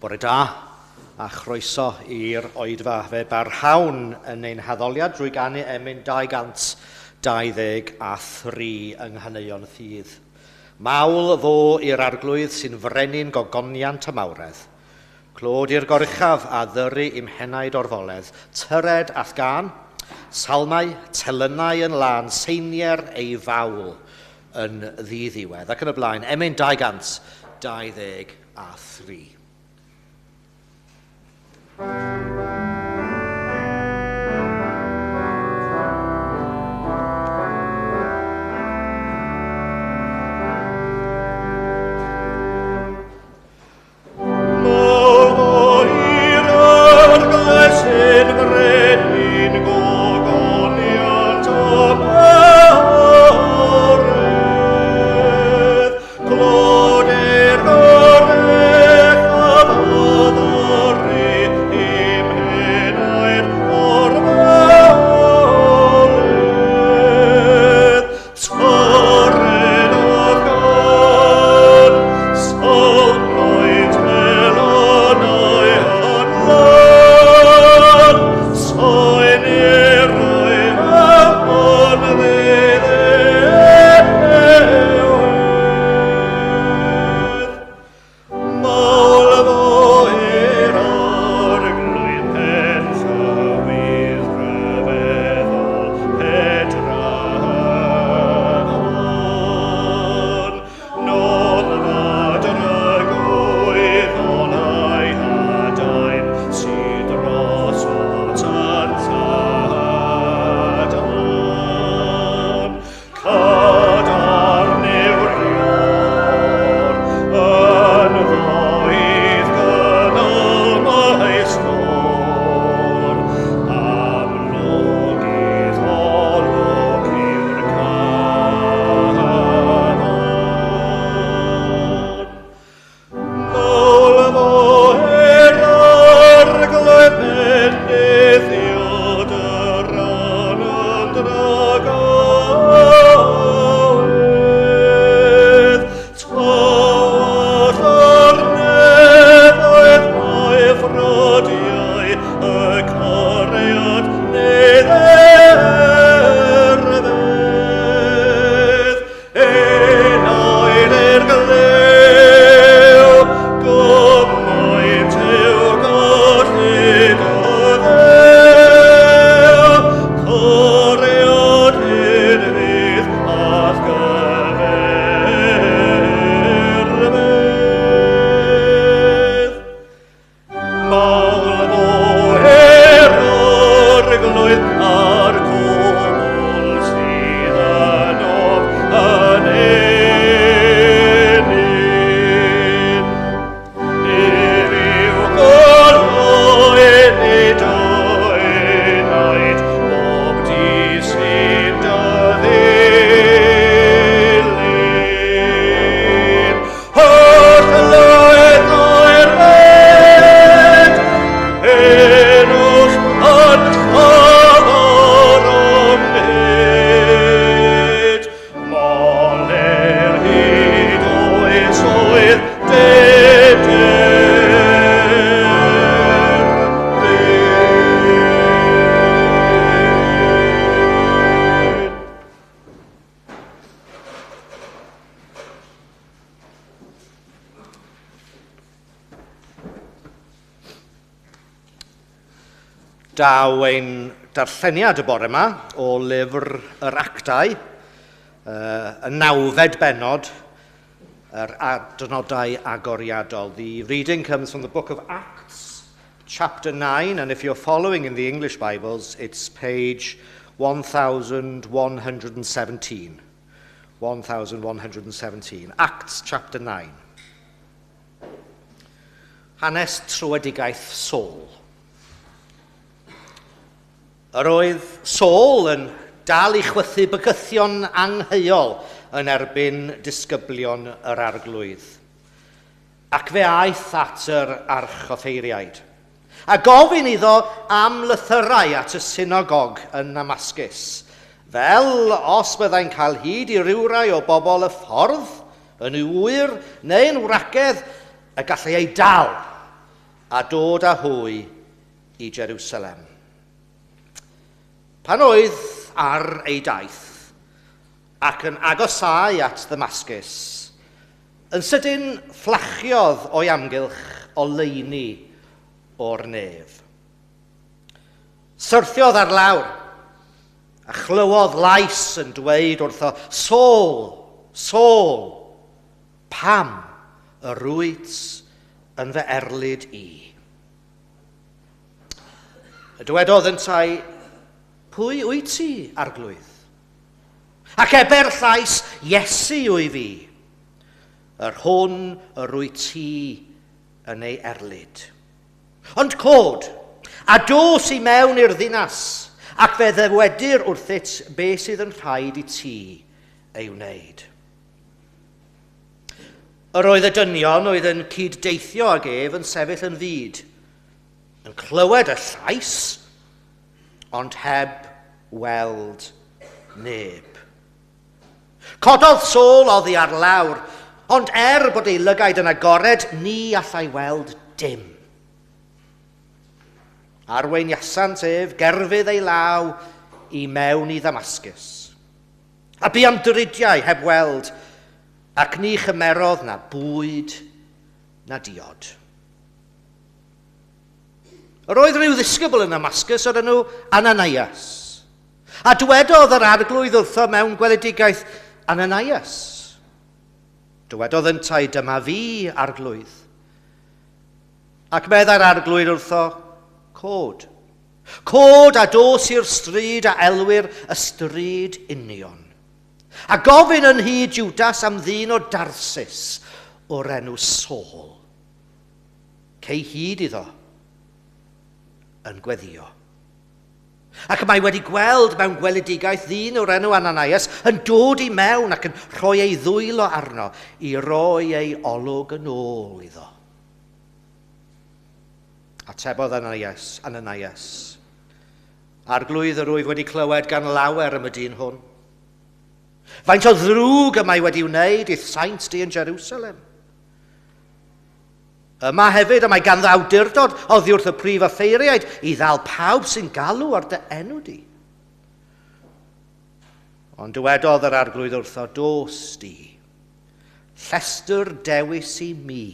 Bore da, a chroeso i'r oedfa. Fe barhawn yn ein haddoliad drwy ganu emyn 223 yng Nghaneuon Ffydd. Mawl fo i'r arglwydd sy'n frenin gogoniant y mawredd. Clod i'r gorchaf a ddyru i'm henaid o'r ddoledd. Tyred ath gan, salmau, telynau yn lan, seinier ei fawl yn ddiddiwedd. Ac yn y blaen, emyn 223. Daw ein darlleniad y bore yma o lyfr yr actau, y nawfed benod, yr adnodau agoriadol. The reading comes from the book of Acts, chapter 9, and if you're following in the English Bibles, it's page 1117. 1117. Acts chapter 9. Hanes trwedigaeth Saul. Yr oedd Saul yn dal I chwythu bygythion angheuol yn erbyn disgyblion yr arglwydd. Ac fe aeth at yr archoffeiriaid. A gofyn iddo am lythyrau at y synagog yn Damascus, fel os byddai'n cael hyd I rywrai o bobl y ffordd, yn ŵyr neu'n wragedd, y gallai ei dal a dod â hwy i Jerusalem. Pan oedd ar ei daith ac yn agosau at Ddamascus, yn sydyn fflachiodd o'i amgylch o leini o'r nef. Syrthiodd ar lawr a chlywodd lais yn dweud wrtho, Saul, Saul, pam y rwyt yn fy erlyd i? Dywedodd yntau, pwy wyt ti, arglwydd? Ac eber llais, Iesu yw fi, yr hwn y rwyt ti yn ei erlyd. Ond cod, a dos i mewn i'r ddinas, ac fe ddewedir wrthyt be sydd yn rhaid i ti ei wneud. Yr oedd y dynion oedd yn cyddeithio ag ef yn sefyll yn fyd, yn clywed y llais, ond heb weld neb. Cododd Saul oddi ar lawr, ond bod ei lygaid yn agored, ni allai weld dim. Arweiniasant ef, gerfydd ei law i mewn i Ddamascus. A bu am drydiau heb weld, ac ni chymerodd na bwyd na diod. Yr oedd rhyw ddisgybl yn Ddamascus o'r enw Ananias. A dywedodd yr arglwydd wrtho mewn gweledigaeth, Ananias. Dywedodd yntau, dyma fi, arglwydd. Ac meddai'r arglwydd wrtho, cod. Cod a dos i'r stryd a elwyr y stryd union. A gofyn yn hyd Judas am ddyn o Darsus o'r enw Saul. Cei hyd iddo yn gweddio. Ac mae wedi gweld mewn gweledigaeth ddyn o'r enw Ananias yn dod i mewn ac yn rhoi ei ddwylo arno i roi ei olwg yn ôl iddo. Atebodd Ananias, arglwydd yr wyf wedi clywed gan lawer am y dyn hwn. Faint o ddrwg y mae wedi wneud i'th saint di yn Jerusalem. Yma hefyd y mae ganddo awdurdod oddi wrth y prif offeiriaid i ddal pawb sy'n galw ar dy enw di. Ond dywedodd yr arglwydd wrtho, dos di. Llestr dewis i mi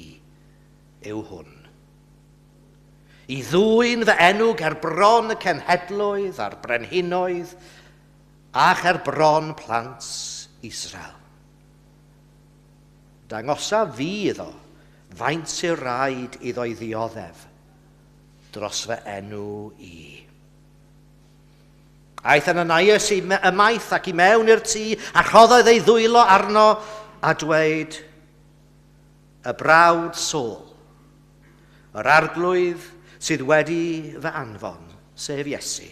yw hwn. I ddwyn fy enw ger bron y cenhedloedd a'r brenhinoedd a cher bron plant Israel. Dangosa fi iddo faint sy'n rhaid iddo i ddioddef dros fy enw i. Aeth Ananias ymaith ac i mewn i'r tŷ a rhoddodd ei ddwylo arno a dweud, y brawd Saul, yr arglwydd sydd wedi fy anfon, sef Iesu.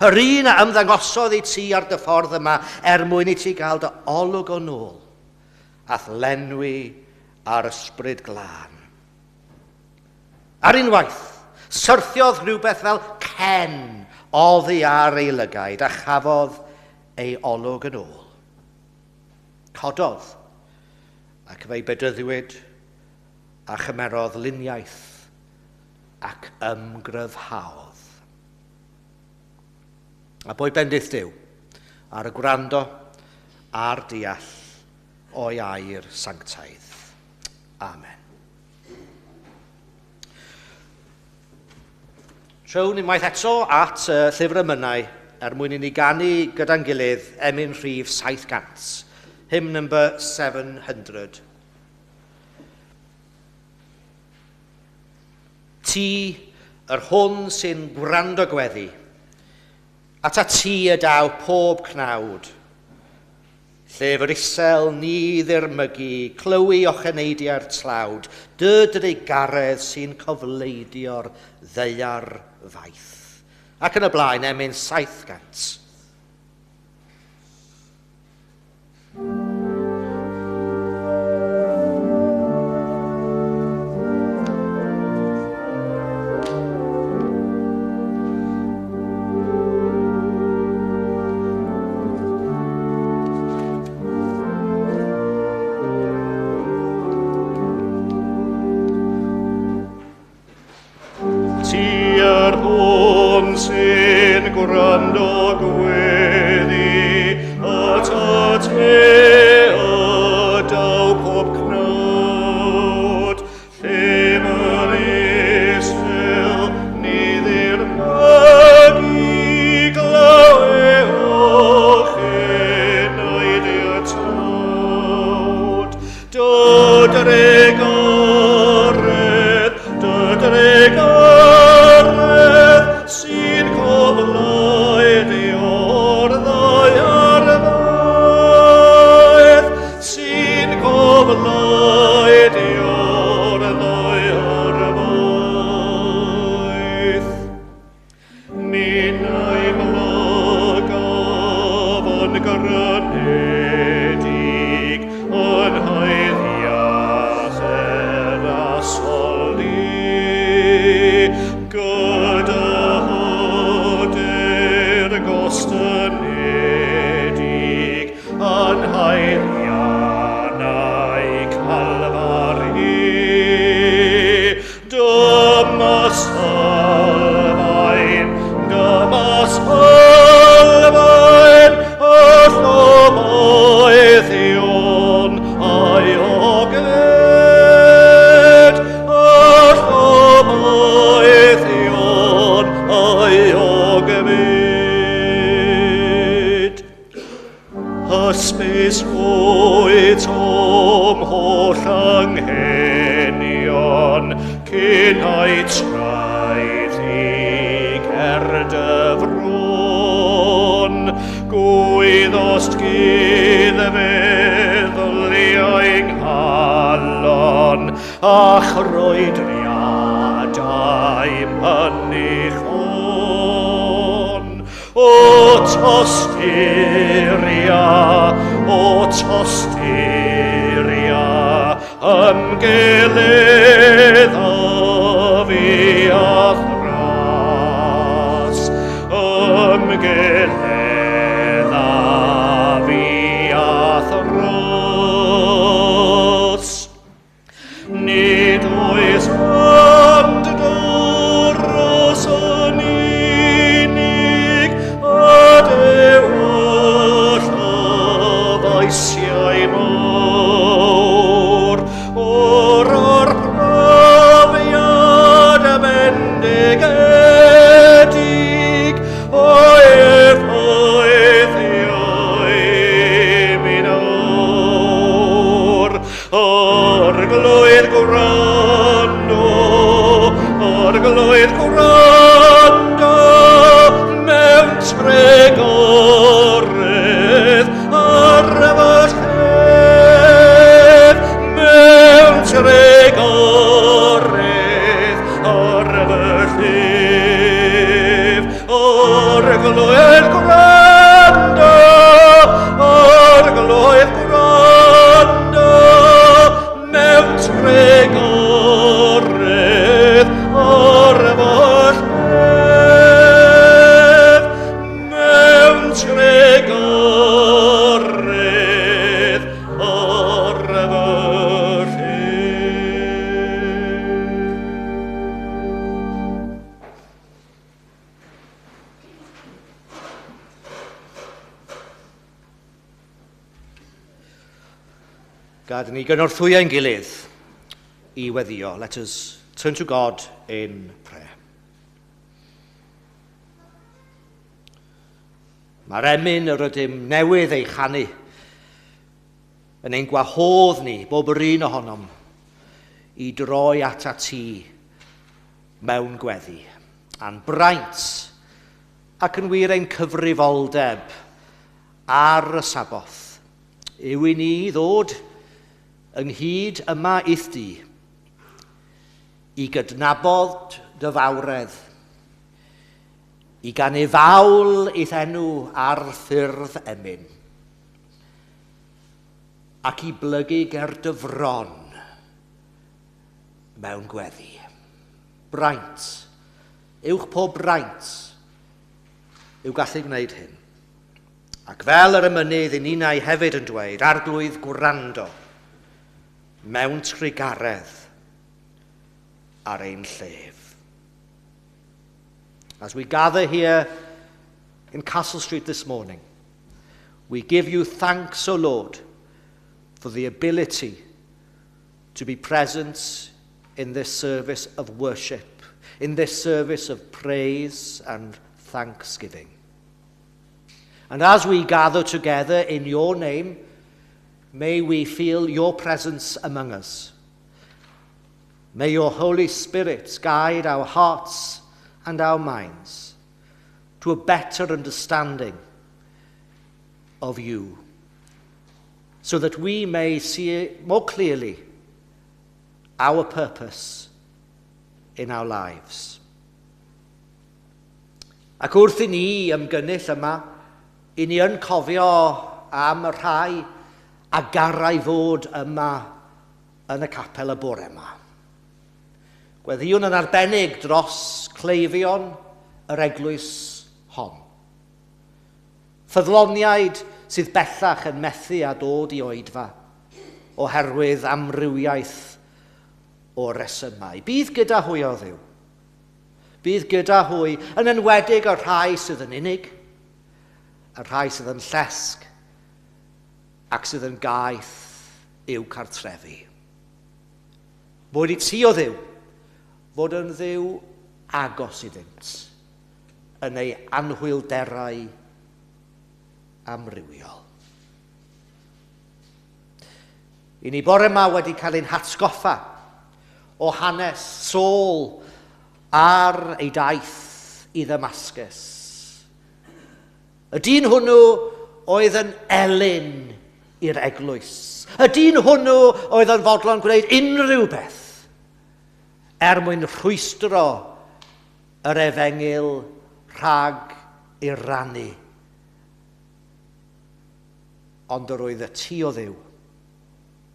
Yr un a ymddangosodd i ti ar dy ffordd yma mwyn i ti gael dy olwg o nôl, ath lenwi ar ysbryd glân. Ar unwaith, syrthiodd rhywbeth fel cen oddi ar ei lygaid a chafodd ei olwg yn ôl. Cododd ac fe'i bedyddiwyd a chymerodd luniaeth ac ymgryfhaodd. A bwy bendith Duw ar y gwrando a'r deall o'i air sanctaidd. Amen. Trown unwaith eto at llyfr y Mynnau mwyn i ni ganu gyda'n gilydd emyn rhif 700, hymn number 700. Ti, yr hwn sy'n gwrando gweddi, at a ti y daw pob cnawd. Llef yr isel ni ddirmygu, clywi o cheneidiau'r tlawd, dyd ei garedd sy'n cofleidio'r ddeiar faith. Ac yn y blaen, emyn 700. Tir hwn sy'n gwrando gweddi, at te ydaw pob cnod. Lle mae'r isel niddi'r magu glaw o'ch naid i'r tawd. Dodre garedd sy'n coflaid i o'r ddau arfaeth, sy'n coflaid i o'r ddau arfaeth. Minnau blagaf yn granedig yn haeddiach asoli. Gyda hyder gostynedig yn haeddiannau calfari. Dyma sylfaen, y llobaethion a'i oged, y llobaethion a'i oged. Hysbys oedd Tom holl anghenion cyn a'i traeth i Gerdyfron. Gwyddost gyddfeddyliau nghalon a chroedriadau mynychon. O tostyria, ymgilydd a fi a thras, ymgilydd a fi a thras. Nid oes ymddoros yn unig, a dewyll a faesiau mawr, o'r profiad y bendigedig, o effaithiau mi nawr. Arglwydd gwrando, mewn tregorydd ar fy llef, mewn tregorydd ar fy llef. Arglwydd gwrando, mewn tregorydd ar fy llef, mewn tregorydd ar fy Gad ni gynorthwyo ein gilydd i weddio. Let us turn to God in prayer. Mae'r emyn yr ydym newydd ei chanu yn ein gwahodd ni, bob yr un ohonom, i droi at ti mewn gweddi, a'n braint ac yn wir ein cyfrifoldeb ar y saboth. Yw i ni ddod ynghyd yma ithi i gydnabod dy fawredd, i ganifawl eith enw ar ffyrdd emyn, ac i blygu ger dyfron mewn gweddi. Braint, uwch pob braint, yw gallu gwneud hyn. Ac fel yr ymynydd i ninnau hefyd yn dweud, arglwydd gwrando, mewn trigaredd ar ein llef. As we gather here in Castle Street this morning, we give you thanks, O Lord, for the ability to be present in this service of worship, in this service of praise and thanksgiving. And as we gather together in your name, may we feel your presence among us. May your Holy Spirit guide our hearts and our minds to a better understanding of you, so that we may see more clearly our purpose in our lives. Ac wrth I ni ymgynnull yma, i ni yn cofio am y rhai a garau fod yma yn y capel y bore yma. Gweddiwn yn arbennig dros cleifion yr eglwys hon. Ffyddloniaid sydd bellach yn methu a dod i oedfa oherwydd amrywiaeth o resymau. Bydd gyda hwy o Dduw. Bydd gyda hwy yn enwedig y rhai sydd yn unig, y rhai sydd yn llesg ac sydd yn gaeth i'w cartrefi. Bod i ti o Dduw fod yn Dduw agos iddynt yn ei anhwylderau amrywiol. I ni bore yma wedi cael ein hatgoffa o hanes Saul ar ei daith i Ddamascus. Y dyn hwnnw oedd yn elyn i'r eglwys. Y dyn hwnnw oedd yn fodlon gwneud unrhyw beth mwyn rhwystro yr efengil rhag i'r rannu. Ond yr oedd y ti o Dduw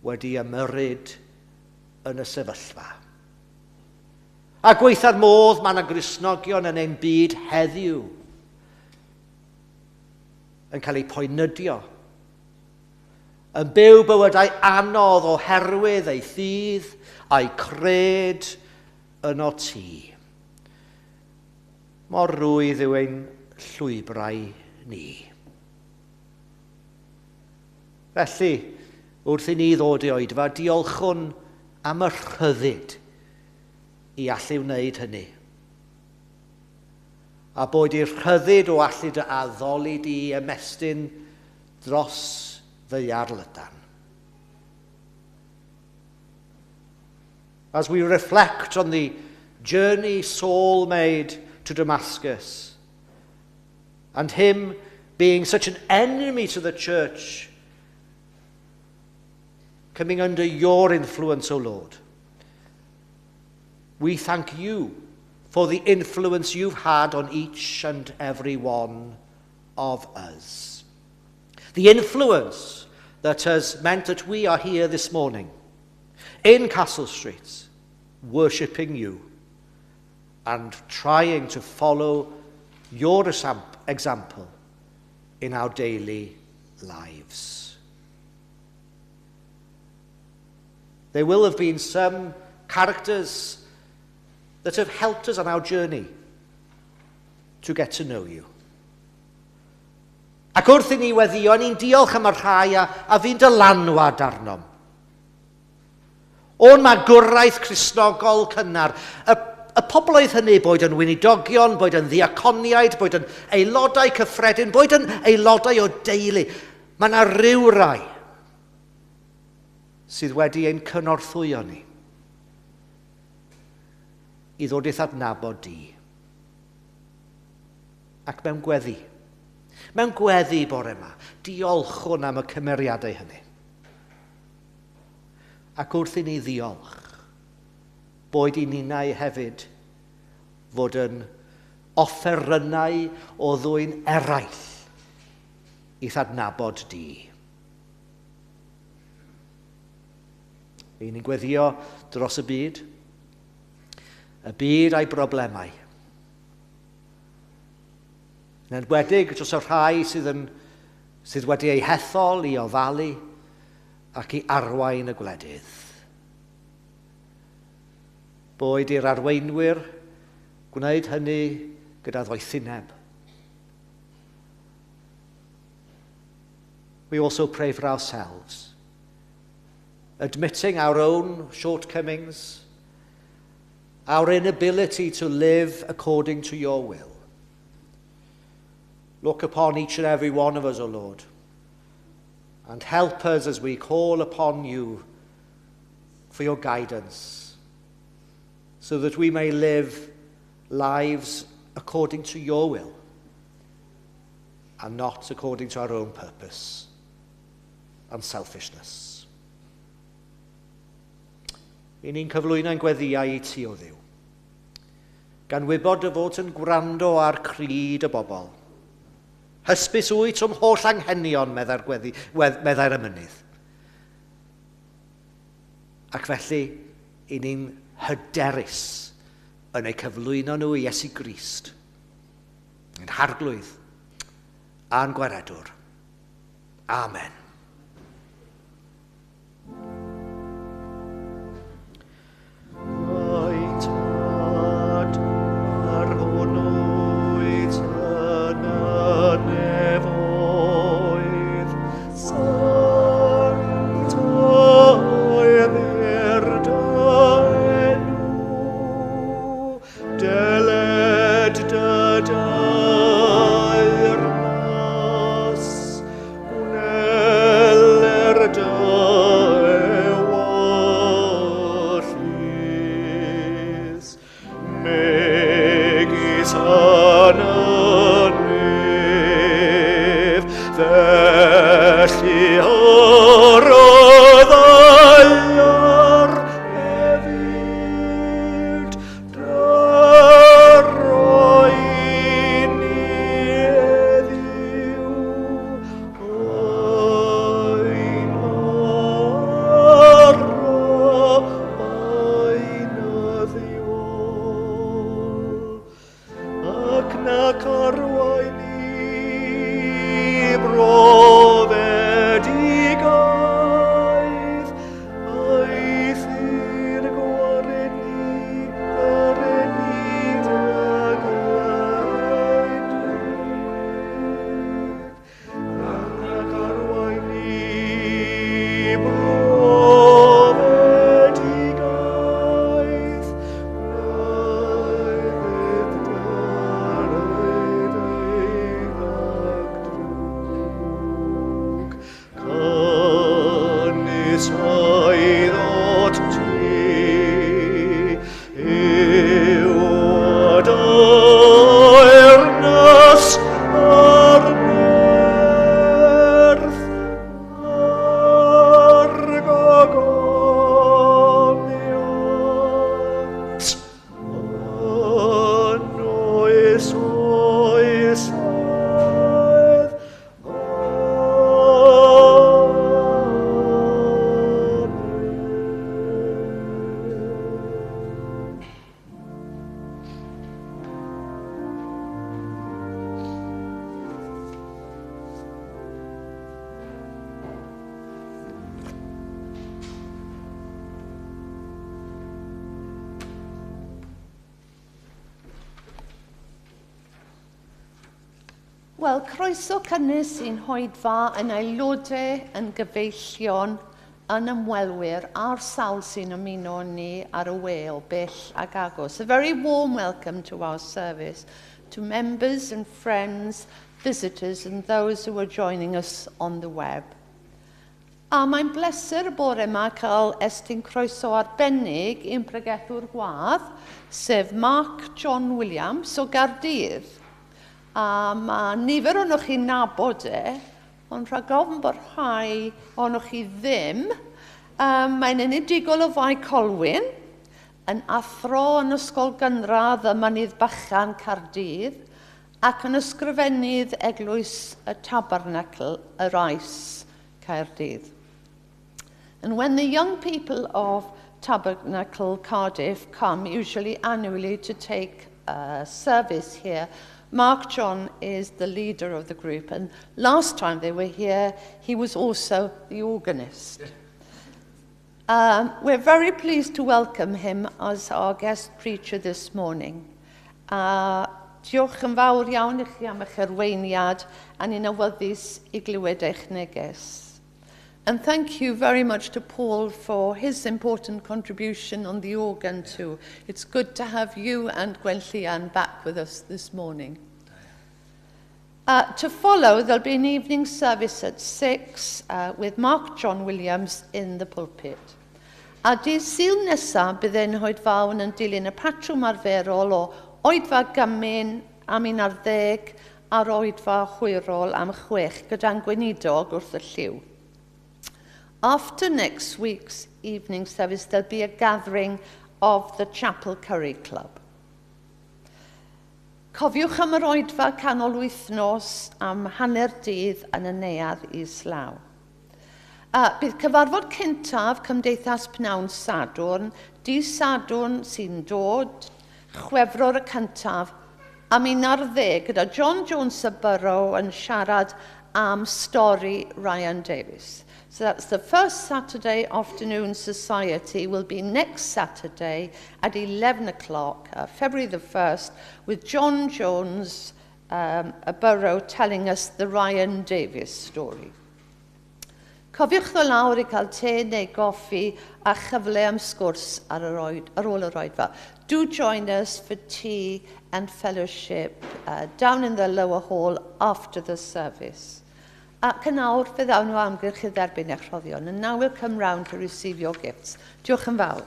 wedi ymyrryd yn y sefyllfa. A gweithad modd mae yna Gristnogion yn ein byd heddiw yn cael eu poenydio, yn byw bywydau anodd oherwydd ei ffydd a'i cred yno ti. Mor rwydd yw ein llwybrau ni. Felly, wrth i ni ddod i oedfa, diolchwn am y rhyddid i allu wneud hynny. A bod i'r rhyddid o allu dy addoli di ymestyn dros ddaear Llundain. As we reflect on the journey Saul made to Damascus, and him being such an enemy to the church, coming under your influence, O Lord, we thank you for the influence you've had on each and every one of us. The influence that has meant that we are here this morning in Castle Street, worshipping you and trying to follow your example in our daily lives. There will have been some characters that have helped us on our journey to get to know you. Ac wrth i ni weddio, ni'n diolch am y rhai a fi'n dylanwad arnom. O'n mae gwraeth Cristnogol cynnar. Y pobl oedd hynny, boed yn weinidogion, boed yn ddiaconiaid, boed yn aelodau cyffredin, boed yn aelodau o deulu. Mae yna ryw rai sydd wedi ein cynorthwyo ni i ddod i'th adnabod di. Ac mewn gweddi bore yma, diolchwn am y cymeriadau hynny. Ac wrth i ni ddiolch, boed i ninnau hefyd fod yn offerynnau o ddwyn eraill i'th adnabod di. Ni'n gweddio dros y byd a'i broblemau. Yn enwedig dros y rhai sydd wedi ei hethol i ofalu ac i arwain y gwledydd. Boed i'r arweinwyr gwneud hynny gyda ddoethineb. We also pray for ourselves, admitting our own shortcomings, our inability to live according to your will. Look upon each and every one of us, O Lord, and help us as we call upon you for your guidance, so that we may live lives according to your will and not according to our own purpose and selfishness. I ni'n cyflwyno'n gweddiau i ti o Dduw, gan wybod y fod yn gwrando ar crid y bobl. Hysbys wyt o'm holl anghenion meddai'r ymynydd. Ac felly, i ni'n hyderus yn eu cyflwyno nhw i Iesu Grist, yn harglwydd a'n gwaredwr. Amen. Wel, croeso cynnes sy'n hoedfa yn aelodau yn gyfeillion yn ymwelwyr a'r sawl sy'n ymuno ni ar y we o bell ag agos. A very warm welcome to our service, to members and friends, visitors and those who are joining us on the web. A mae'n bleser y bore yma cael estyn croeso arbennig i'n pregethwr gwadd, sef Mark John Williams o Gaerdydd. A mae nifer o'n chi nabod ond rhag ofn bod rhai o'n chi ddim. Mae'n unidigol o Fai Colwyn, yn athro yn ysgol gynradd y Mynydd Bychan Caerdydd, ac yn ysgrifennydd Eglwys y Tabernacl y Rais Caerdydd. And when the young people of Tabernacle Cardiff come, usually annually, to take service here, Mark John is the leader of the group, and last time they were here, he was also the organist. We're very pleased to welcome him as our guest preacher this morning. Diolch yn fawr iawn i chi am eich arweiniad a ni'n awyddus i glywed eich neges. And thank you very much to Paul for his important contribution on the organ too. It's good to have you and Gwenllian back with us this morning. To follow, there'll be an evening service at 6 with Mark John Williams in the pulpit. A dydd Sul nesaf byddai'n hoedfawn yn dilyn y patrwm arferol o oedfa gymun am 11 a'r oedfa chwyrol am 6 gyda'n gweinidog wrth y lliw. After next week's evening service, there'll be a gathering of the Chapel Curry Club. Cofiwch am yr oedfa canol wythnos am hanner dydd yn y neuadd islaw. Bydd cyfarfod cyntaf Cymdeithas Pnawn Sadwrn, dydd Sadwrn sy'n dod, Chwefror y cyntaf, am 11 gyda John Jones y Borough yn siarad am stori Ryan Davies. So that's the first Saturday afternoon society will be next Saturday at 11 o'clock, February the 1st, with John Jones, a Borough, telling us the Ryan Davies story. Cofiwch ddod lawr I cael te neu goffi a chyfle am sgwrs ar ôl yr oedfa. Do join us for tea and fellowship down in the lower hall after the service. Ac yn awr, fe ddawn nhw amgylch I dderbyn eich rhoddion. And now we'll come round to receive your gifts. Diolch yn fawr.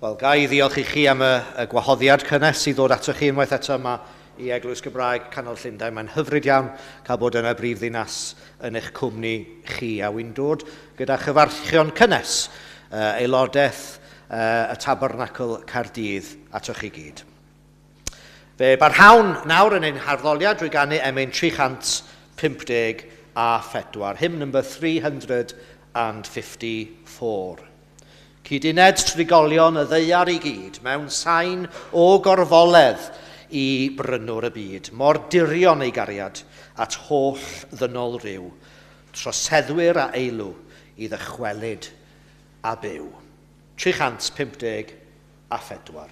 Wel, ga I ddiolch I chi am y gwahoddiad cynnes I ddod atoch chi unwaith eto yma I Eglwys Gymraeg Canol Llundain. Mae'n hyfryd iawn cael bod yn y brifddinas yn eich cwmni chi. A wy'n dod gyda chyfarchion cynnes aelodaeth y Tabernacl Caerdydd atoch chi gyd. Fe barhawn nawr yn ein harddoliad drwy ganu emyn 354 hymn number 354. Cyduned trigolion y ddeiar I gyd, mewn sain o gorfoledd I brynwr y byd, mor dirion ei gariad at holl ddynol ryw, troseddwyr a eilw I ddychwelyd a byw. 354.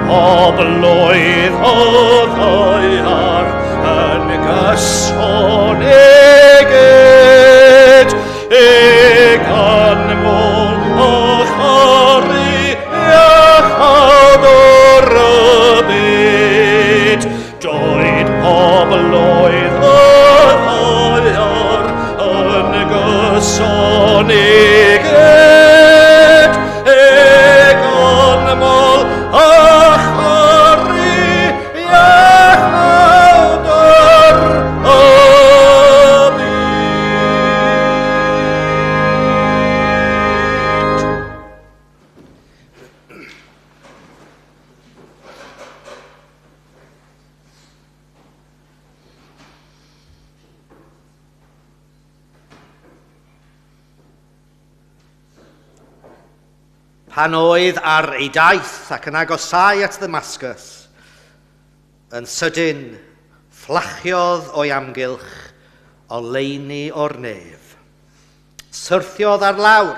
o blwydd o ddwyar yn gyson egyd egan mol o chori iachad o'r ybyd doed o blwydd o ddwyar yn gyson egyd egan mol o chori iachad o'r ybyd. Pan oedd ar ei daith ac yn agosau at Ddamascus, yn sydyn fflachiodd o'i amgylch o leini o'r nef. Syrthiodd ar lawr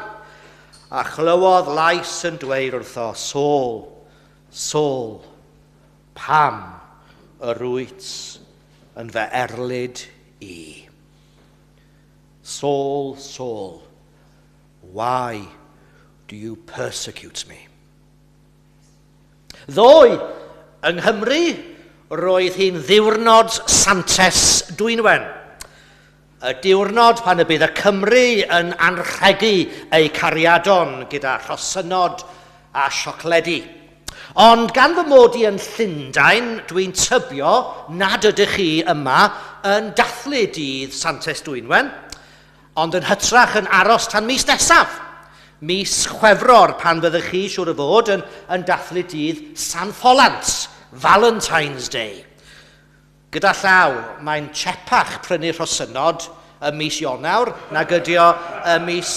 a chlywodd lais yn dweud wrtho, Saul, Saul, pam y rwyt yn fy erlyd i? Saul, Saul, why do you persecute me? Ddoe, yng Nghymru, roedd hi'n ddiwrnod Santes Dwynwen. Y diwrnod pan y bydd y Cymru yn anrhegu ei cariadon gyda rhosynod a siocledi. Ond gan fy mod i yn Llundain, dwi'n tybio nad ydych chi yma yn dathlu dydd Santes Dwynwen, ond yn hytrach yn aros tan mis nesaf. Mis Chwefror pan fyddech chi, siŵr o fod, yn dathlu dydd San Ffolant, Valentine's Day. Gyda llaw, mae'n tsepach prynu rhosynod y mis Ionawr nag ydy o y mis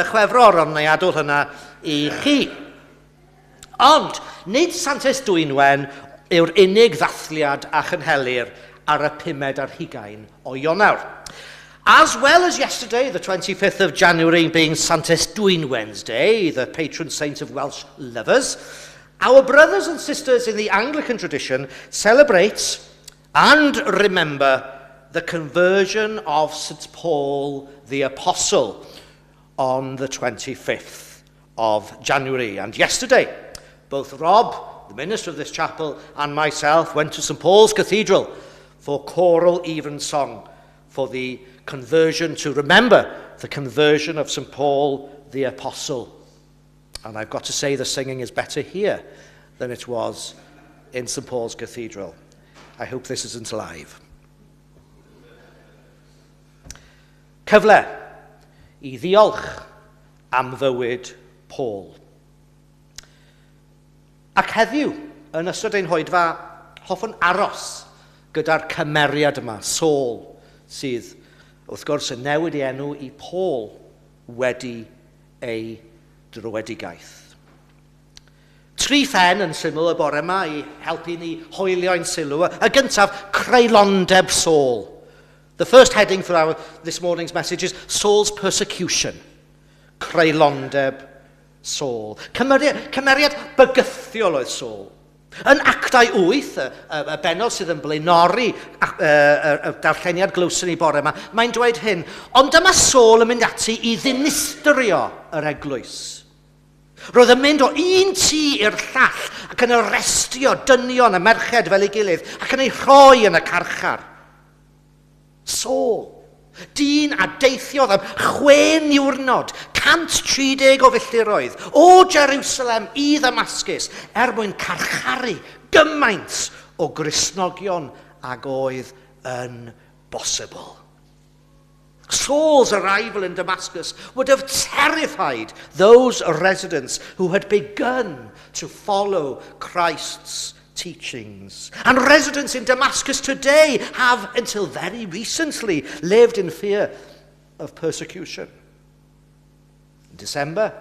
Chwefror, ond na i adwl hynna i chi. Ond, nid Santes Dwynwen yw'r unig ddathliad a chynhelir ar y 5 ar 20 o Ionawr. As well as yesterday, the 25th of January being Santes Dwynwen's Day, the patron saint of Welsh lovers, our brothers and sisters in the Anglican tradition celebrate and remember the conversion of St. Paul the Apostle on the 25th of January. And yesterday, both Rob, the minister of this chapel, and myself went to St. Paul's Cathedral for choral evensong for the conversion, to remember the conversion of St. Paul the Apostle. And I've got to say the singing is better here than it was in St. Paul's Cathedral. I hope this isn't live. Cyfle i ddiolch am fywyd Paul. Ac heddiw, yn ystod ein hoedfa, hoffwn aros gyda'r cymeriad yma, Saul, sydd wrth gwrs yn newid ei enw i Paul wedi ei drwedigaeth. 3 phen yn syml y bore yma i helpu ni hoelio'n sylw. Y gyntaf, creulondeb Saul. The first heading for this morning's message is Saul's persecution. Creulondeb Saul. Cymeriad bygythiol oedd Saul. Yn Actau 8, y benod sydd yn blaenori y darlleniad glwsyn i bore yma, mae'n dweud hyn, ond dyma Saul yn mynd ati i ddinistrio yr eglwys. Roedd yn mynd o un tŷ i'r llall ac yn arestio dynion y merched fel ei gilydd ac yn ei rhoi yn y carchar. Saul, dyn a deithiodd am 6 niwrnod, 130 o filltiroedd, o Jerusalem i Ddamascus, mwyn carcharu gymaint o Gristnogion ag oedd yn bosibl. Saul's arrival in Damascus would have terrified those residents who had begun to follow Christ's teachings. And residents in Damascus today have, until very recently, lived in fear of persecution. In December,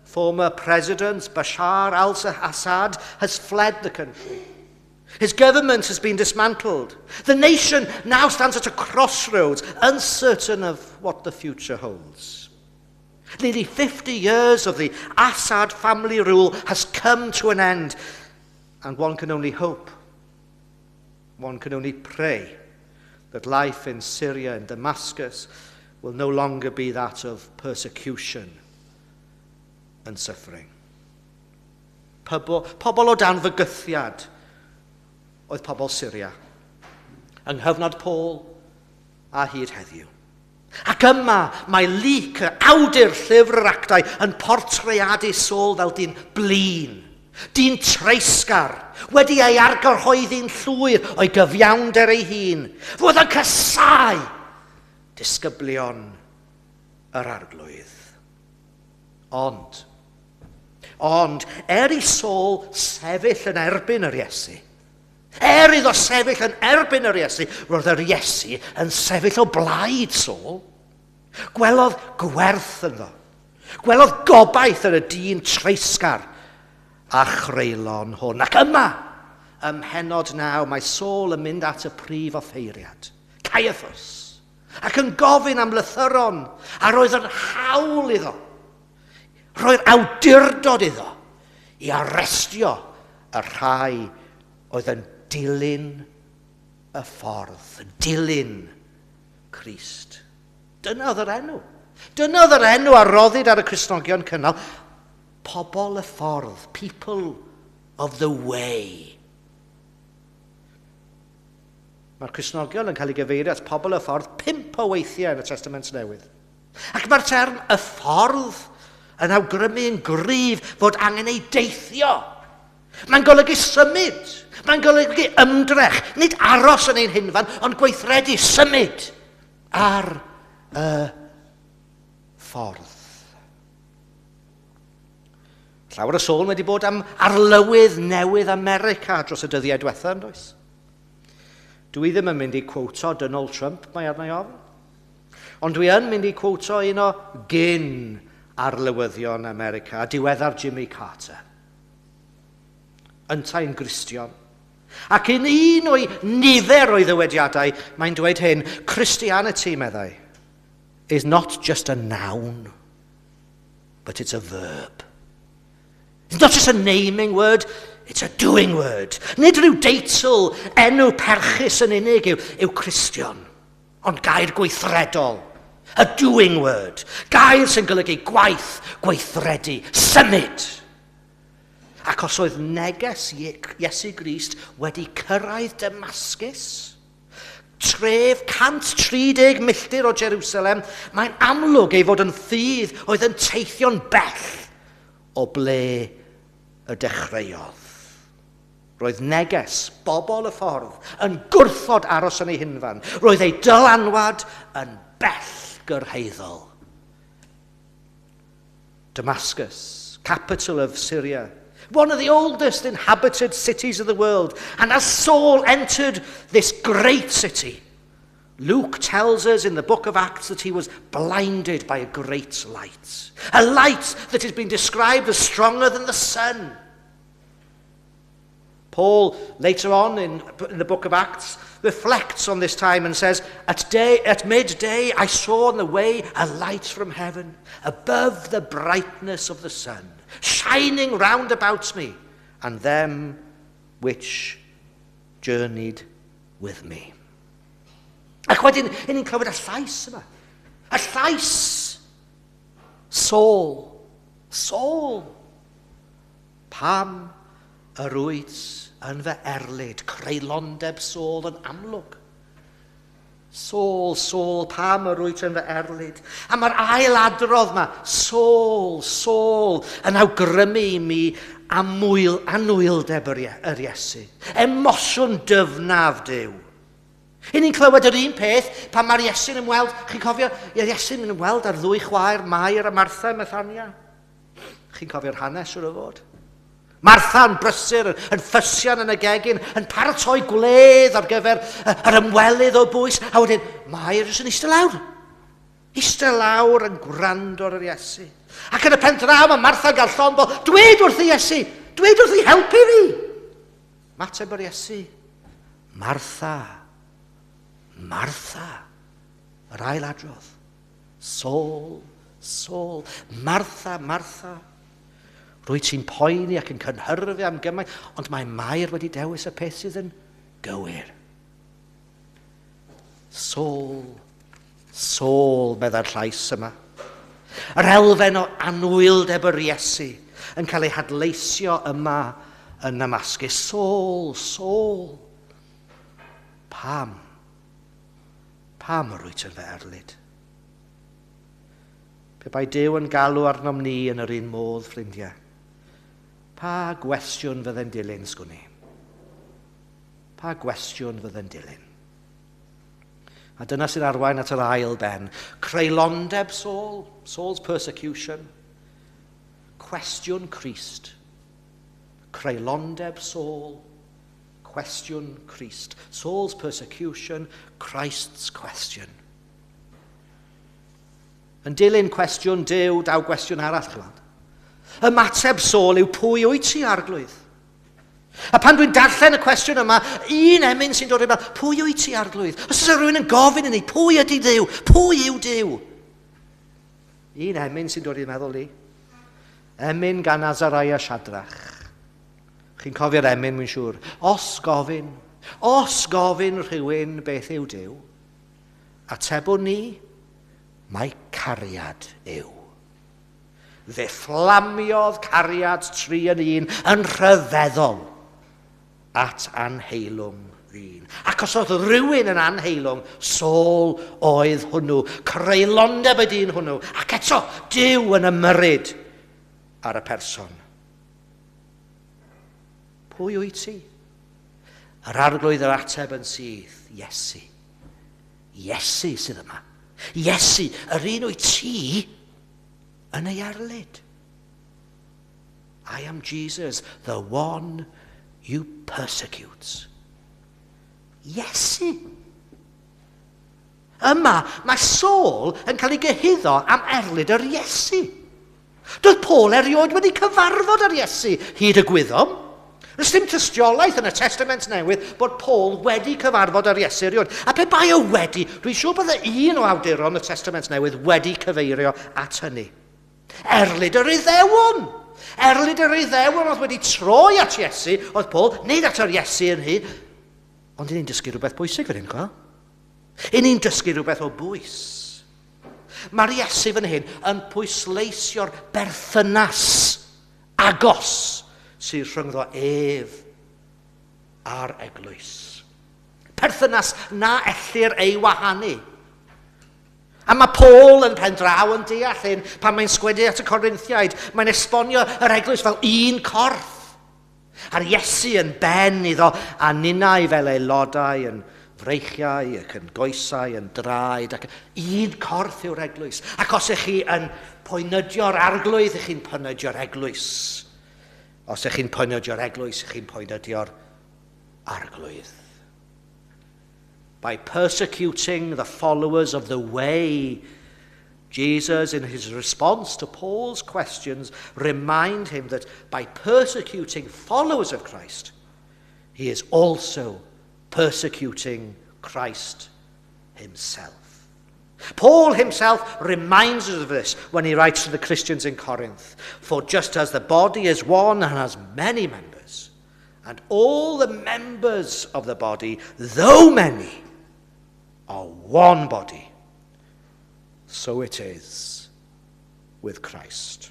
former President Bashar al-Assad has fled the country. His government has been dismantled. The nation now stands at a crossroads, uncertain of what the future holds. Nearly 50 years of the Assad family rule has come to an end. And one can only hope, one can only pray that life in Syria and Damascus will no longer be that of persecution and suffering. Pobl o dan fygythiad oedd pobl Syria, yng nghyfnod Paul a hyd heddiw. Ac yma mae Luc, awdur llyfr yr actau, yn portreadu Saul fel dyn blin, dyn treisgar, wedi ei argyrhoeddi'n llwyr o'i gyfiawnder ei hun, fod yn casau disgyblion yr arglwydd. Ond, i Saul sefyll yn erbyn yr Iesu, iddo sefyll yn erbyn yr Iesu, roedd yr Iesu yn sefyll o blaid Saul. Gwelodd gwerth ynddo. Gwelodd gobaith yn y dyn treisgar a chreulon hwn. Ac yma, ym mhenod 9, mae Saul yn mynd at y prif offeiriad, Caiaphas, ac yn gofyn am lythyron, a roedd yn hawl iddo, roedd awdurdod iddo, i arestio y rhai oedd yn dilyn y ffordd, dilyn Crist. Dyna oedd yr enw. Dyna oedd yr enw a roddid ar y Cristnogion cynnal. Pobl y ffordd, people of the way. Mae'r Cristnogion yn cael ei gyfeirio at pobl y ffordd 5 o weithiau yn y Testament Newydd. Ac mae'r term y ffordd yn awgrymu yn gryf fod angen ei deithio. Mae'n golygu symud, mae'n golygu ymdrech, nid aros yn ein hunfan, ond gweithredu symud ar y ffordd. Llawer o sôn wedi bod am arlywydd newydd America dros y dyddiau diwethaf, yn does? Dwi ddim yn mynd i quoto Donald Trump, mae arna i ofn. Ond dwi yn mynd i quoto un o gyn arlywyddion America, a diweddar Jimmy Carter. Yntau'n Gristion. Ac yn un o'i nifer o'i ddywediadau, mae'n dweud hyn, Christianity, meddai, is not just a noun, but it's a verb. It's not just a naming word, it's a doing word. Nid rhyw deitl enw perchus yn unig yw Christian, ond gair gweithredol, a doing word. Gair sy'n golygu gwaith, gweithredu, symud. Ac os oedd neges Iesu Grist wedi cyrraedd Damascus, tref 130 milltir o Jerusalem, mae'n amlwg ei fod yn ffydd oedd yn teithio'n bell o ble y dechreuodd. Roedd neges bobl y ffordd yn gwrthod aros yn ei hunfan. Roedd ei dylanwad yn bell gyrhaeddol. Damascus, capital of Syria, one of the oldest inhabited cities of the world. And as Saul entered this great city, Luke tells us in the book of Acts that he was blinded by a great light. A light that has been described as stronger than the sun. Paul, later on in the book of Acts, reflects on this time and says, At midday I saw on the way a light from heaven, above the brightness of the sun, shining round about me, and them which journeyed with me. Ac wedyn, ni'n clywed y llais yma. Y llais. Saul. Saul. Pam yr wyt yn fy erlyd, creulondeb Saul yn amlwg. Saul, Saul, pam yr wyt yn fy erlyd. A mae'r ailadrodd yma, Saul, Saul, yn awgrymu i mi anwyldeb yr Iesu. Emosiwn dyfnaf Duw. I ni'n clywed yr un peth pan mae'r Iesu'n ymweld, chi'n cofio, Iesu'n ymweld ar 2 chwaer, Mair a Martha, Methania. Chi'n cofio'r hanes o'r fod? Martha yn brysur, yn ffysian yn y gegin, yn paratoi gwledd ar gyfer yr ymwelydd o bwys, a wedyn, Mair yn eistedd lawr. Eistedd lawr yn gwrando ar yr Iesu. Ac yn y pen draw mae Martha gael llond bod, dweud wrth i Iesu, dweud wrth i helpu fi. Mateb yr Iesu, Martha, Martha, yr ailadrodd, Saul, Saul, Martha, Martha. Rwy ti'n poeni ac yn cynhyrfu am gymaint, ond mae Mair wedi dewis y peth sydd yn gywir. Saul, Saul, meddai'r llais yma. Yr elfen o anwyldeb yr Iesu yn cael ei hadleisio yma yn Damascus. Saul, Saul. Pam? Pam rwy ti'n fe erlyd? Pe bai Duw yn galw arnom ni yn yr un modd, ffrindiau. Pa gwestiwn fydde'n dilyn sgwn ni? Pa gwestiwn fydde'n dilyn? A dyna sy'n arwain at yr ail ben. Creulondeb Saul, Saul's persecution. Cwestiwn Crist. Creulondeb Saul, cwestiwn Crist. Saul's persecution, Christ's question. Yn dilyn cwestiwn Duw, daw gwestiwn arall chwad. Ymateb Saul yw pwy wyt ti, arglwydd? A pan dwi'n darllen y cwestiwn yma, un emyn sy'n dod i'r fel, pwy wyt ti, arglwydd? Os oes rhywun yn gofyn i ni, pwy ydy Duw? Pwy yw Duw? Un emyn sy'n dod i'r meddwl ni. Emyn gan Azariah Shadrach. Chi'n cofio'r emyn, mwyn siŵr. Os gofyn rhywun beth yw Duw, atebwn ni, mae cariad yw. Fe fflamiodd cariad 3 yn 1 yn rhyfeddol at anheilwng ddyn. Ac os oedd rhywun yn anheilwng, Saul oedd hwnnw. Creulondeb y dyn hwnnw. Ac eto, Duw yn ymyrryd ar y person. Pwy wyt ti? Yr arglwydd yr ateb yn syth, Iesu. Iesu sydd yma. Iesu, yr un wyt ti yn ei arlyd. I am Jesus, the one you persecute. Iesu. Yma, mae Saul yn cael ei gyhuddo am erlyd yr Iesu. Doedd Paul erioed wedi cyfarfod yr Iesu hyd y gwyddom. Rys dim tystiolaeth yn y Testament Newydd bod Paul wedi cyfarfod yr Iesu erioed. A pe bai o wedi, dwi'n siŵr bydde un o awduron y Testament Newydd wedi cyfeirio at hynny. Erlyd yr Iddewon. Erlyd yr Iddewon oedd wedi troi at Iesu, oedd Paul, nid at yr Iesu yn hy. Ond ni'n dysgu rhywbeth bwysig fan hyn, chwal. Ni'n dysgu rhywbeth o bwys. Mae'r Iesu fan hyn yn pwysleisio'r berthynas agos sy'n rhyngddo ef a'r eglwys. Perthynas na ellir ei wahanu. A mae Paul yn pen draw yn deall hyn pan mae'n sgwennu at y Corinthiaid. Mae'n esbonio yr eglwys fel un corff. A'r Iesu yn ben iddo a ninnau fel aelodau yn freichiau ac yn goesau, yn draed, ac un corff yw'r eglwys. Ac os ych chi yn poenydio'r arglwydd, ych chi'n poenydio'r eglwys. Os ych chi'n poenydio'r eglwys, ych chi'n poenydio'r arglwydd. By persecuting the followers of the way, Jesus, in his response to Paul's questions, remind him that by persecuting followers of Christ, he is also persecuting Christ himself. Paul himself reminds us of this when he writes to the Christians in Corinth. For just as the body is one and has many members, and all the members of the body, though many, are one body, so it is with Christ.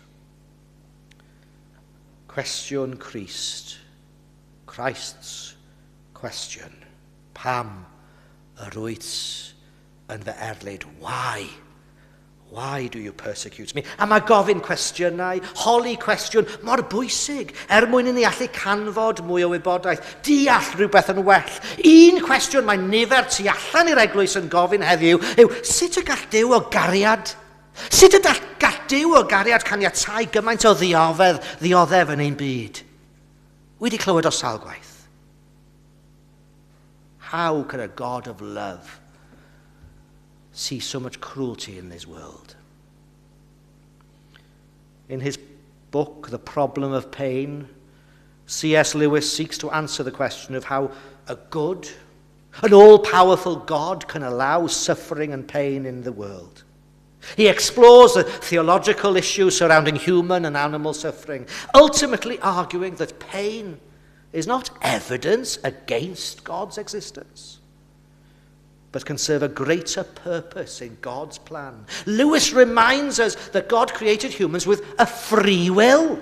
Question Christ. Christ's question. Pam yr wyt yn fy erlyd? Why? Why do you persecute me? A mae gofyn cwestiynau, holi cwestiwn, mor bwysig, mwyn i ni allu canfod mwy o wybodaeth, deall rhywbeth yn well. Un cwestiwn mae nifer tu allan i'r eglwys yn gofyn heddiw yw, sut y gall Duw o gariad? Sut y gall Duw o gariad caniatáu gymaint o ddioddef yn ein byd? Wedi clywed o sawl gwaith. How can a God of love see so much cruelty in this world? In his book, The Problem of Pain, C.S. Lewis seeks to answer the question of how a good, an all-powerful God can allow suffering and pain in the world. He explores the theological issues surrounding human and animal suffering, ultimately arguing that pain is not evidence against God's existence, but can serve a greater purpose in God's plan. Lewis reminds us that God created humans with a free will,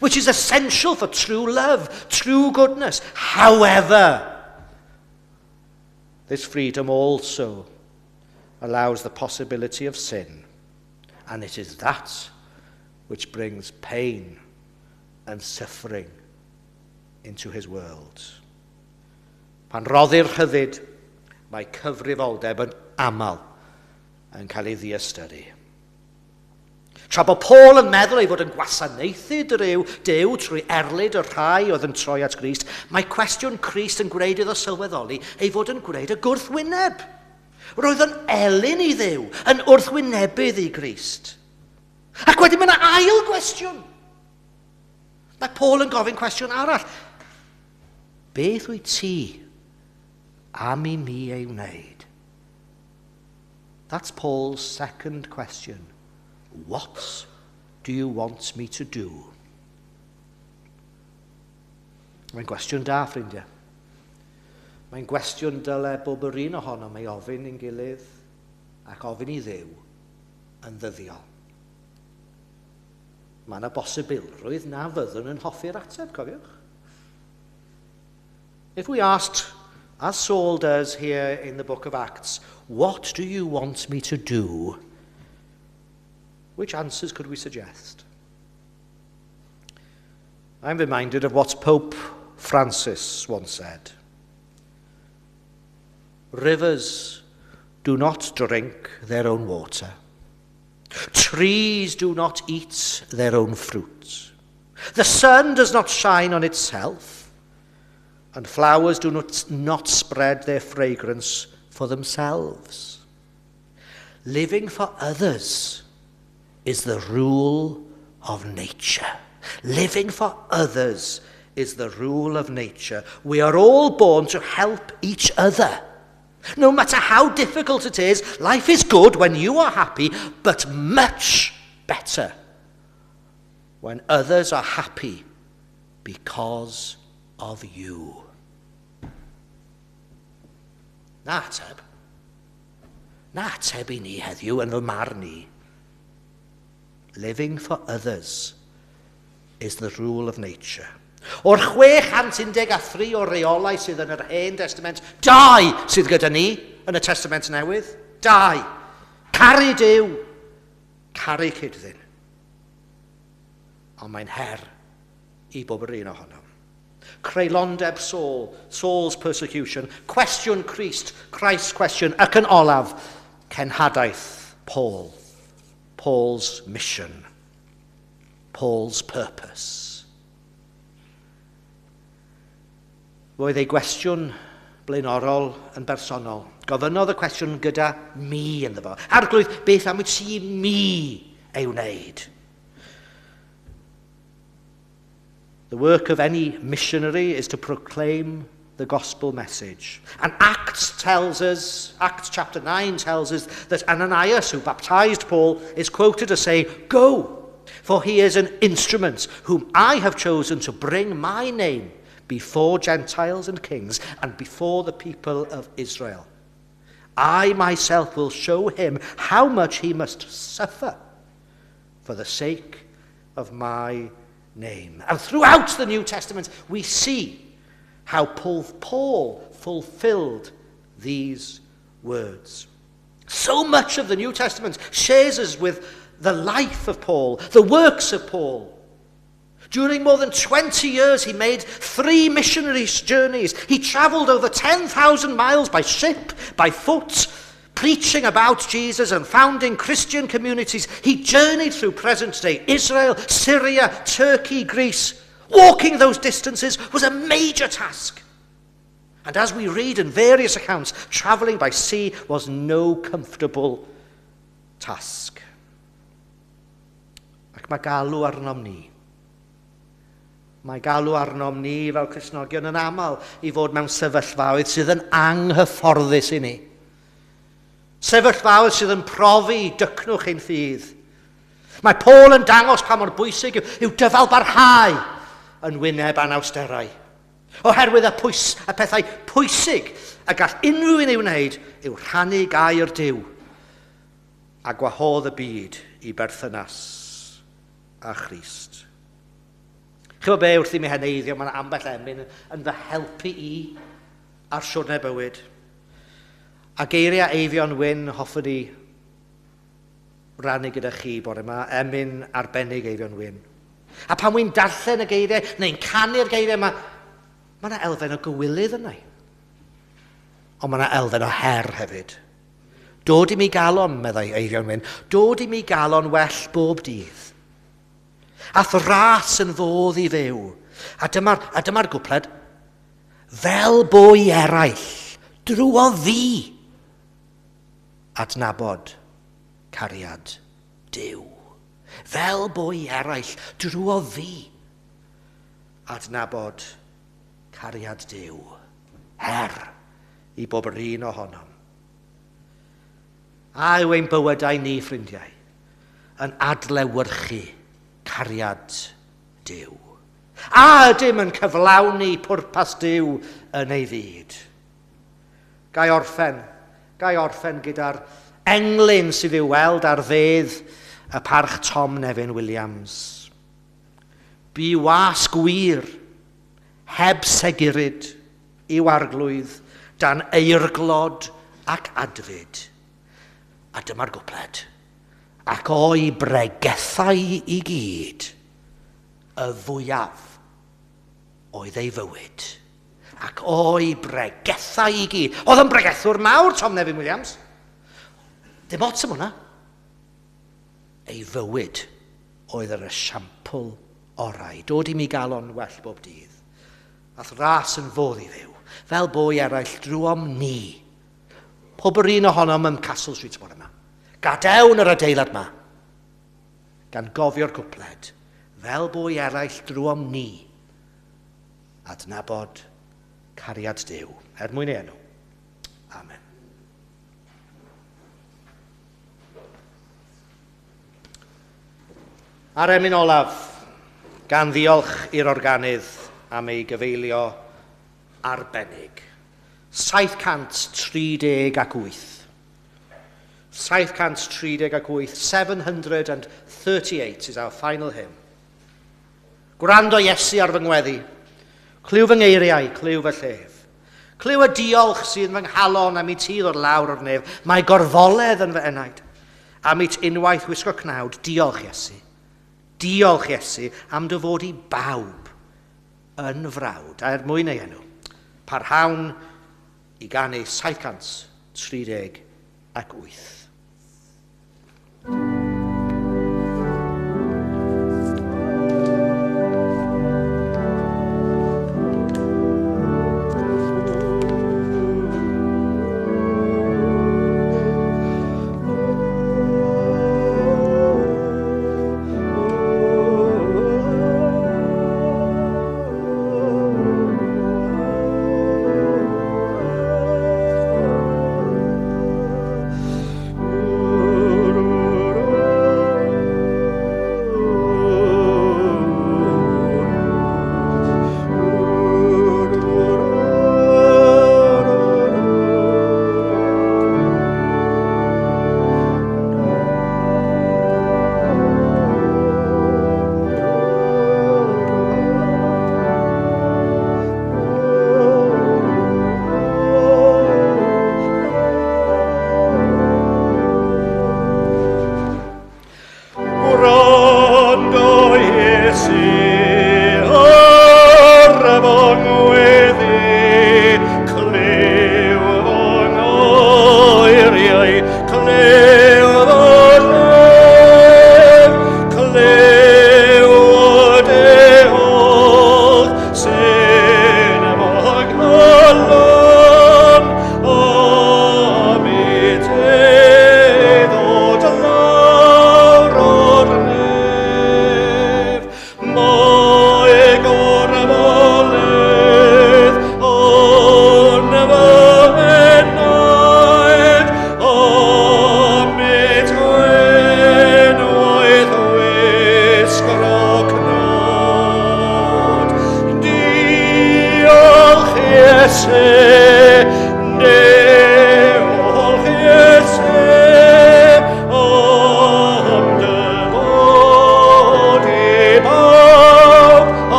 which is essential for true love, true goodness. However, this freedom also allows the possibility of sin, and it is that which brings pain and suffering into his world. Pan roddir rhyddid, mae cyfrifoldeb yn aml yn cael ei ddiystyru. Tra bod Paul yn meddwl ei fod yn gwasanaethu Duw trwy erlid y rhai oedd yn troi at Grist, mae cwestiwn Crist yn gwneud iddo sylweddoli ei fod yn gwneud y gwrthwyneb. Roedd yn elyn i Dduw, yn wrthwynebydd i Grist. Ac wedyn mae yna ail gwestiwn. Mae Paul yn gofyn cwestiwn arall. Beth wyt ti am i mi ei wneud? That's Paul's second question. What do you want me to do? Mae'n gwestiwn da, ffrindiau. Mae'n gwestiwn dyle bob yr un ohonom ei ofyn i'n gilydd ac ofyn i Dduw yn ddyddiol. Mae yna bosibilrwydd na fyddwn yn hoffi'r ateb, cofiwch. If we asked, as Saul does here in the book of Acts, what do you want me to do? Which answers could we suggest? I'm reminded of what Pope Francis once said. Rivers do not drink their own water. Trees do not eat their own fruit. The sun does not shine on itself, and flowers do not spread their fragrance for themselves. Living for others is the rule of nature. Living for others is the rule of nature. We are all born to help each other. No matter how difficult it is, life is good when you are happy, but much better when others are happy because of you. Na ateb. Na ateb I ni heddiw yn fy marn I. Living for others is the rule of nature. O'r 613 o reolau sydd yn yr Hen Testament, 2 sydd gyda ni yn y Testament Newydd. 2. Caru Duw, caru cydddyn. Ond mae'n her I bob yr un ohonom. Creulondeb Saul, Saul's persecution, cwestiwn Crist, Christ's question, ac yn olaf, cenhadaeth Paul, Paul's mission, Paul's purpose. Roedd ei gwestiwn blaenorol yn bersonol. Gofynodd y cwestiwn gyda mi ynddo fo. Arglwydd, beth am wyt ti mi ei wneud? The work of any missionary is to proclaim the gospel message. And Acts chapter 9 tells us that Ananias, who baptized Paul, is quoted as saying, "Go, for he is an instrument whom I have chosen to bring my name before Gentiles and kings and before the people of Israel. I myself will show him how much he must suffer for the sake of my name." And throughout the New Testament, we see how Paul fulfilled these words. So much of the New Testament shares us with the life of Paul, the works of Paul. During more than 20 years, he made 3 missionary journeys. He traveled over 10,000 miles by ship, by foot, preaching about Jesus and founding Christian communities. He journeyed through present-day Israel, Syria, Turkey, Greece. Walking those distances was a major task. And as we read in various accounts, traveling by sea was no comfortable task. Ac mae galw arnom ni. Mae galw arnom ni fel Cristnogion yn aml I fod mewn sefyllfaoedd sydd yn anghyfforddus I ni. Sefyllfaoedd sydd yn profi dycnwch ein ffydd. Mae Paul yn dangos pa mor bwysig yw dyfal barhau yn wyneb anawsterau. Oherwydd y pethau pwysig a gall unrhyw un ei wneud yw rhannu gair Duw a gwahodd y byd i berthynas a Christ. Chyfo be wrth i mi heneiddio, mae'n ambell emyn yn fy helpu i ar siwrne bywyd. A geiriau Eifion Wyn hoffwn i rannu gyda chi bore yma, emyn arbennig Eifion Wyn. A pan wy'n darllen y geiriau, neu'n canu'r geiriau, mae yna elfen o gywilydd yna. Ond mae yna elfen o her hefyd. Dod i mi galon, meddai Eifion Wyn, dod i mi galon well bob dydd. Ath ras yn fodd i fyw. A dyma'r gwpled, fel bwy eraill, drwy fi, adnabod cariad Duw. Fel bwy eraill, drwy fi, adnabod cariad Duw. Her i bob yr un ohonom. A yw ein bywydau ni, ffrindiau, yn adlewyrchu cariad Duw. A ydym yn cyflawni pwrpas Duw yn ei fyd. Gai orffen gyda'r englyn sydd i'w weld ar fedd y parch Tom Nevin Williams. Bu was gwir, heb seguryd, i'w arglwydd, dan eirglod ac adfyd. A dyma'r gwpled. Ac o'i bregethau i gyd, y fwyaf oedd ei fywyd. Ac o'i bregethau i gyd. Oedd yn bregethwr mawr, Tom Nevin Williams. Dim ots am hwnna. Ei fywyd oedd yr esiampl orau. Dod i mi galon well bob dydd. Ath ras yn fodd i ddiw. Fel bwy eraill drwom ni. Pob yr un ohonom ym Castle Street bore yma. Gadewn yr adeilad yma. Gan gofio'r gwpled. Fel bwy eraill drwom ni. Adnabod cariad Duw. Mwyn ei enw. Amen. Ar emyn olaf, gan ddiolch i'r organydd am ei gyfeilio arbennig. 738. 738. 738 is our final hymn. Gwrando Iesu ar fy ngweddi. Clyw fy ngeiriau, clyw fy llef. Clyw y diolch sydd fy nghalon am i ti ddod lawr o'r nef. Mae gorfoledd yn fy enaid. Am i unwaith wisgo cnawd. Diolch Iesu. Diolch Iesu am dy fod i bawb yn frawd. A mwyn ei enw. Parhawn i ganu 738.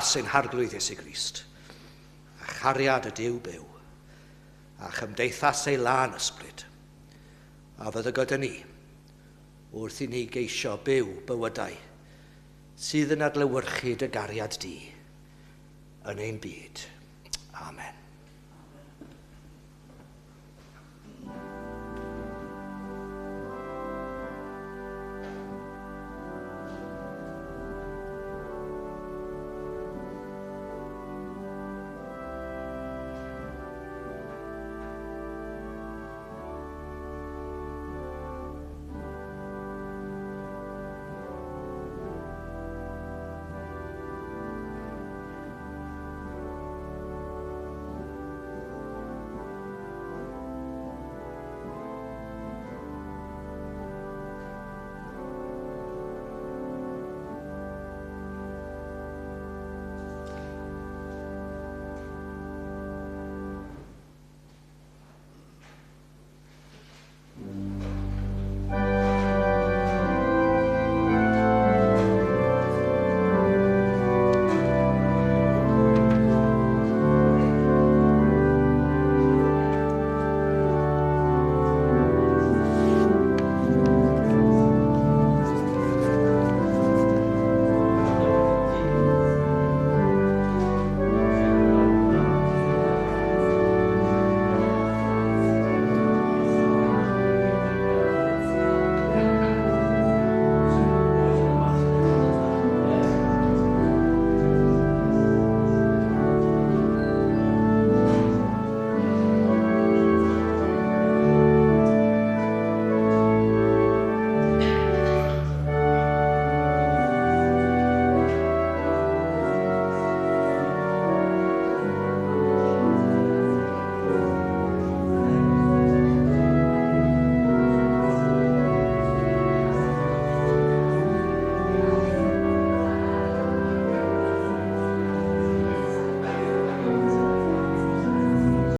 Sy'n harglwydd Iesu Grist, a chariad y Duw byw, a chymdeithas ei lan ysbryd, a fydda gyda ni, wrth i ni geisio byw bywydau, sydd yn adlewyrchu dy gariad di, yn ein byd. Amen.